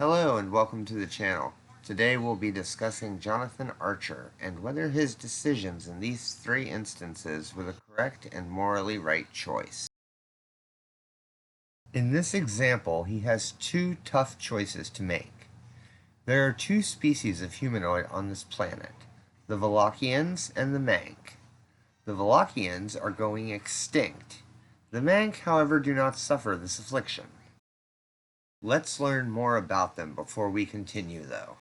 Hello and welcome to the channel. Today we'll be discussing Jonathan Archer and whether his decisions in these three instances were the correct and morally right choice. In this example, he has two tough choices to make. There are two species of humanoid on this planet, the Valachians and the Mank. The Valachians are going extinct. The Mank, however, do not suffer this affliction. Let's learn more about them before we continue, though.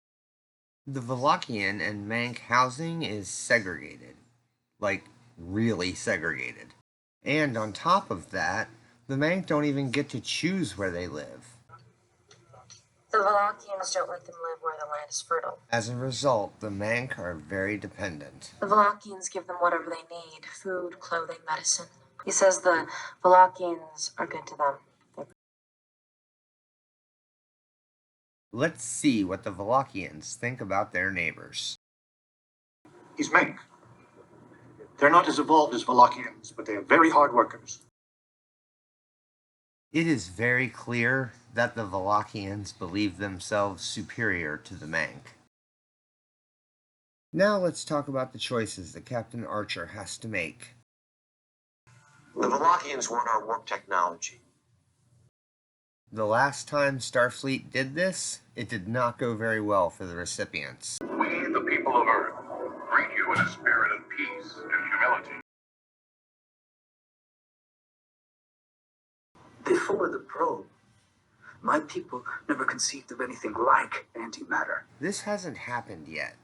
The Valachian and Mank housing is segregated. Like, really segregated. And on top of that, the Mank don't even get to choose where they live. The Valachians don't let them live where the land is fertile. As a result, the Mank are very dependent. The Valachians give them whatever they need: food, clothing, medicine. He says the Valachians are good to them. Let's see what the Valachians think about their neighbors. He's Mank. They're not as evolved as Valachians, but they are very hard workers. It is very clear that the Valachians believe themselves superior to the Mank. Now let's talk about the choices that Captain Archer has to make. The Valachians want our warp technology. The last time Starfleet did this, it did not go very well for the recipients. We, the people of Earth, greet you in a spirit of peace and humility. Before the probe, my people never conceived of anything like antimatter. This hasn't happened yet,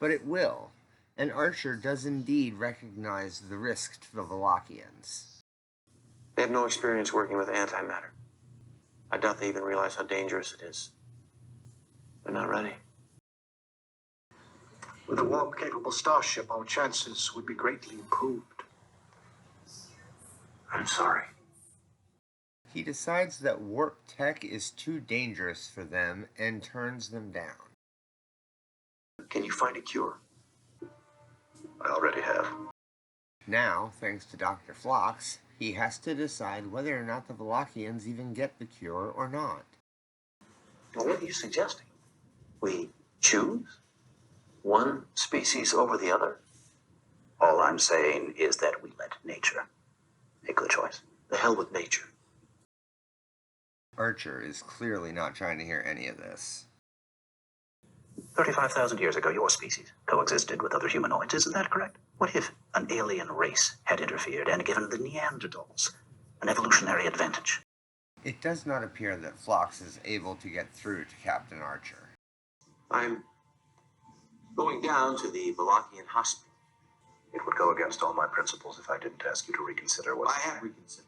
but it will, and Archer does indeed recognize the risk to the Valachians. They have no experience working with antimatter. I doubt they even realize how dangerous it is. They're not ready. With a warp-capable starship, our chances would be greatly improved. I'm sorry. He decides that warp tech is too dangerous for them and turns them down. Can you find a cure? I already have. Now, thanks to Dr. Phlox, he has to decide whether or not the Valachians even get the cure or not. Well, what are you suggesting? We choose one species over the other? All I'm saying is that we let nature make the choice. The hell with nature. Archer is clearly not trying to hear any of this. 35,000 years ago, your species coexisted with other humanoids. Isn't that correct? What if an alien race had interfered and given the Neanderthals an evolutionary advantage? It does not appear that Phlox is able to get through to Captain Archer. I'm going down to the Valachian hospital. It would go against all my principles if I didn't ask you to reconsider what I have reconsidered.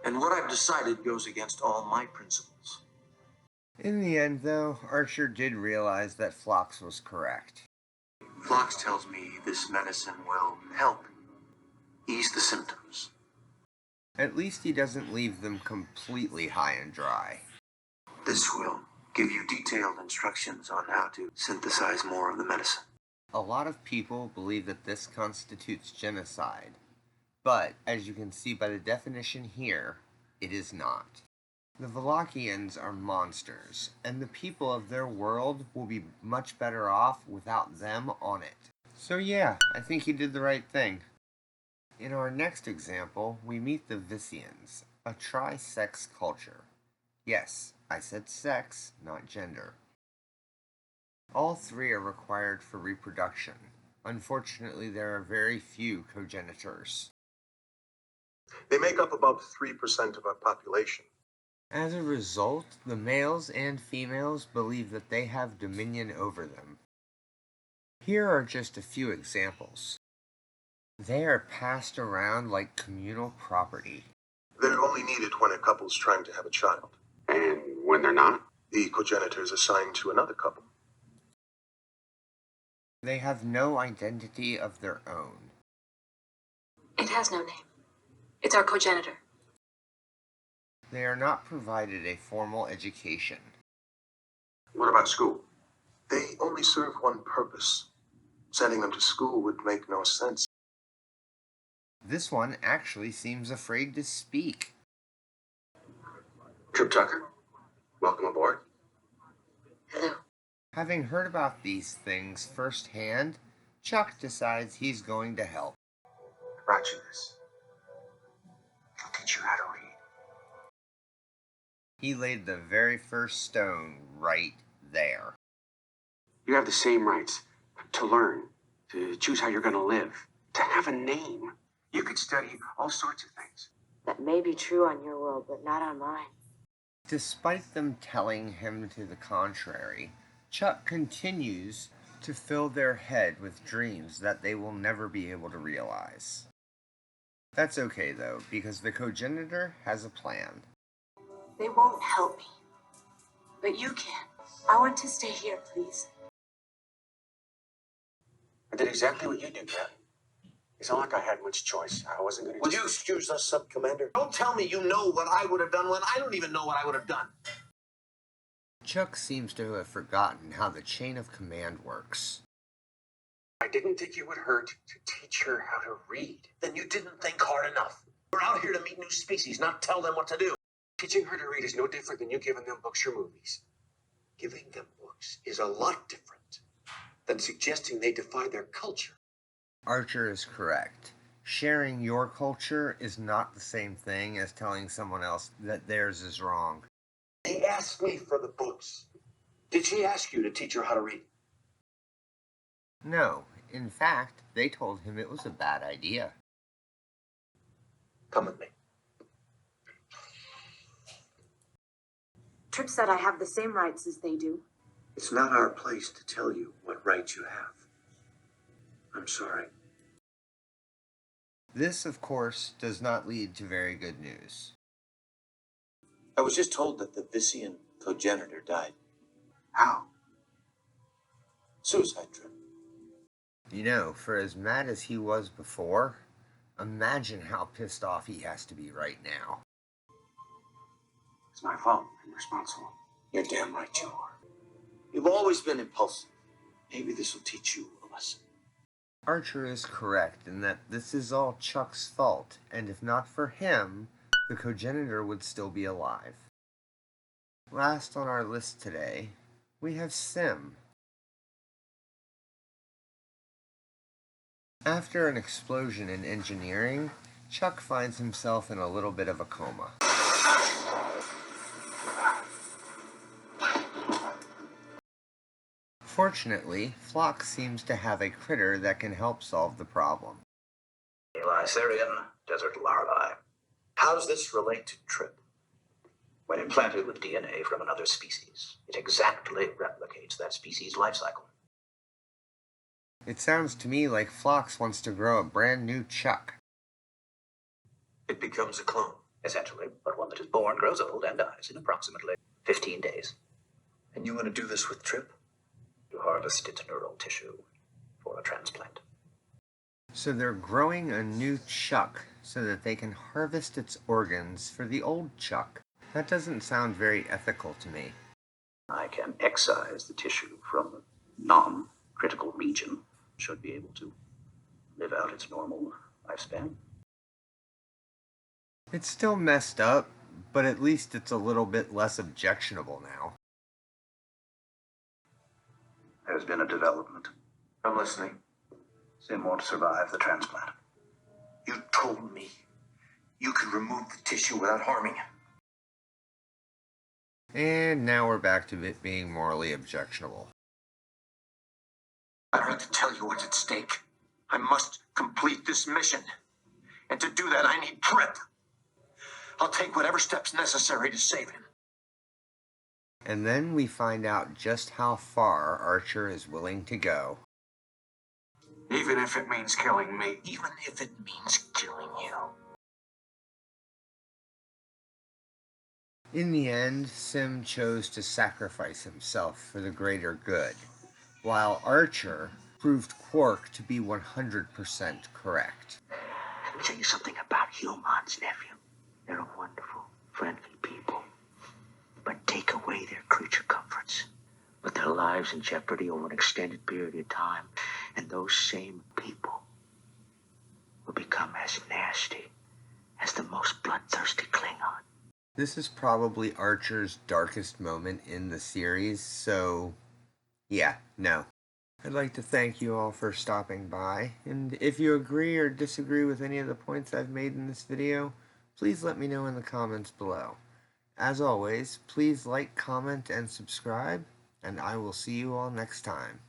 And what I've decided goes against all my principles. In the end, though, Archer did realize that Phlox was correct. Phlox tells me this medicine will help ease the symptoms. At least he doesn't leave them completely high and dry. This will give you detailed instructions on how to synthesize more of the medicine. A lot of people believe that this constitutes genocide, but as you can see by the definition here, it is not. The Valachians are monsters, and the people of their world will be much better off without them on it. So yeah, I think he did the right thing. In our next example, we meet the Vissians, a tri-sex culture. Yes, I said sex, not gender. All three are required for reproduction. Unfortunately, there are very few progenitors. They make up about 3% of our population. As a result, the males and females believe that they have dominion over them. Here are just a few examples. They are passed around like communal property. They're only needed when a couple's trying to have a child. And when they're not? The progenitor is assigned to another couple. They have no identity of their own. It has no name. It's our progenitor. They are not provided a formal education. What about school? They only serve one purpose. Sending them to school would make no sense. This one actually seems afraid to speak. Trip Tucker, welcome aboard. Hello. Having heard about these things firsthand, Chuck decides he's going to help. I brought you this. It'll teach you how to read. He laid the very first stone right there. You have the same rights to learn, to choose how you're going to live, to have a name. You could study all sorts of things. That may be true on your world, but not on mine. Despite them telling him to the contrary, Chuck continues to fill their head with dreams that they will never be able to realize. That's okay though, because the cogenitor has a plan. They won't help me. But you can. I want to stay here, please. I did exactly what you did, Captain. It's not like I had much choice. I wasn't going to. Would you excuse us, Sub-Commander? Don't tell me you know what I would have done when I don't even know what I would have done. Chuck seems to have forgotten how the chain of command works. I didn't think it would hurt to teach her how to read. Then you didn't think hard enough. We're out here to meet new species, not tell them what to do. Teaching her to read is no different than you giving them books or movies. Giving them books is a lot different than suggesting they defy their culture. Archer is correct. Sharing your culture is not the same thing as telling someone else that theirs is wrong. He asked me for the books. Did she ask you to teach her how to read? No, in fact, they told him it was a bad idea. Come with me. Trip said I have the same rights as they do. It's not our place to tell you what rights you have. I'm sorry. This, of course, does not lead to very good news. I was just told that the Vissian cogenitor died. How? Suicide trip. You know, for as mad as he was before, imagine how pissed off he has to be right now. It's my fault. I'm responsible. You're damn right you are. You've always been impulsive. Maybe this will teach you a lesson. Archer is correct in that this is all Chuck's fault, and if not for him, the cogenitor would still be alive. Last on our list today, we have Sim. After an explosion in engineering, Chuck finds himself in a little bit of a coma. Fortunately, Phlox seems to have a critter that can help solve the problem. Lycerian desert larvae. How does this relate to Trip? When implanted with DNA from another species, it exactly replicates that species' life cycle. It sounds to me like Phlox wants to grow a brand new Chuck. It becomes a clone. Essentially, but one that is born, grows old, and dies in approximately 15 days. And you want to do this with Trip? To harvest its neural tissue for a transplant. So they're growing a new Chuck so that they can harvest its organs for the old Chuck. That doesn't sound very ethical to me. I can excise the tissue from the non-critical region, should be able to live out its normal lifespan. It's still messed up, but at least it's a little bit less objectionable now. There's been a development. I'm listening. Sim won't survive the transplant. You told me you could remove the tissue without harming him. And now we're back to it being morally objectionable. I don't have to tell you what's at stake. I must complete this mission. And to do that, I need Trip. I'll take whatever steps necessary to save him. And then we find out just how far Archer is willing to go. Even if it means killing me. Even if it means killing you. In the end, Sim chose to sacrifice himself for the greater good, while Archer proved Quark to be 100% correct. Let me tell you something about humans, nephew. They're a wonderful, friendly people. But take away their creature comforts, put their lives in jeopardy over an extended period of time, and those same people will become as nasty as the most bloodthirsty Klingon. This is probably Archer's darkest moment in the series, so yeah, no. I'd like to thank you all for stopping by, and if you agree or disagree with any of the points I've made in this video, please let me know in the comments below. As always, please like, comment, and subscribe, and I will see you all next time.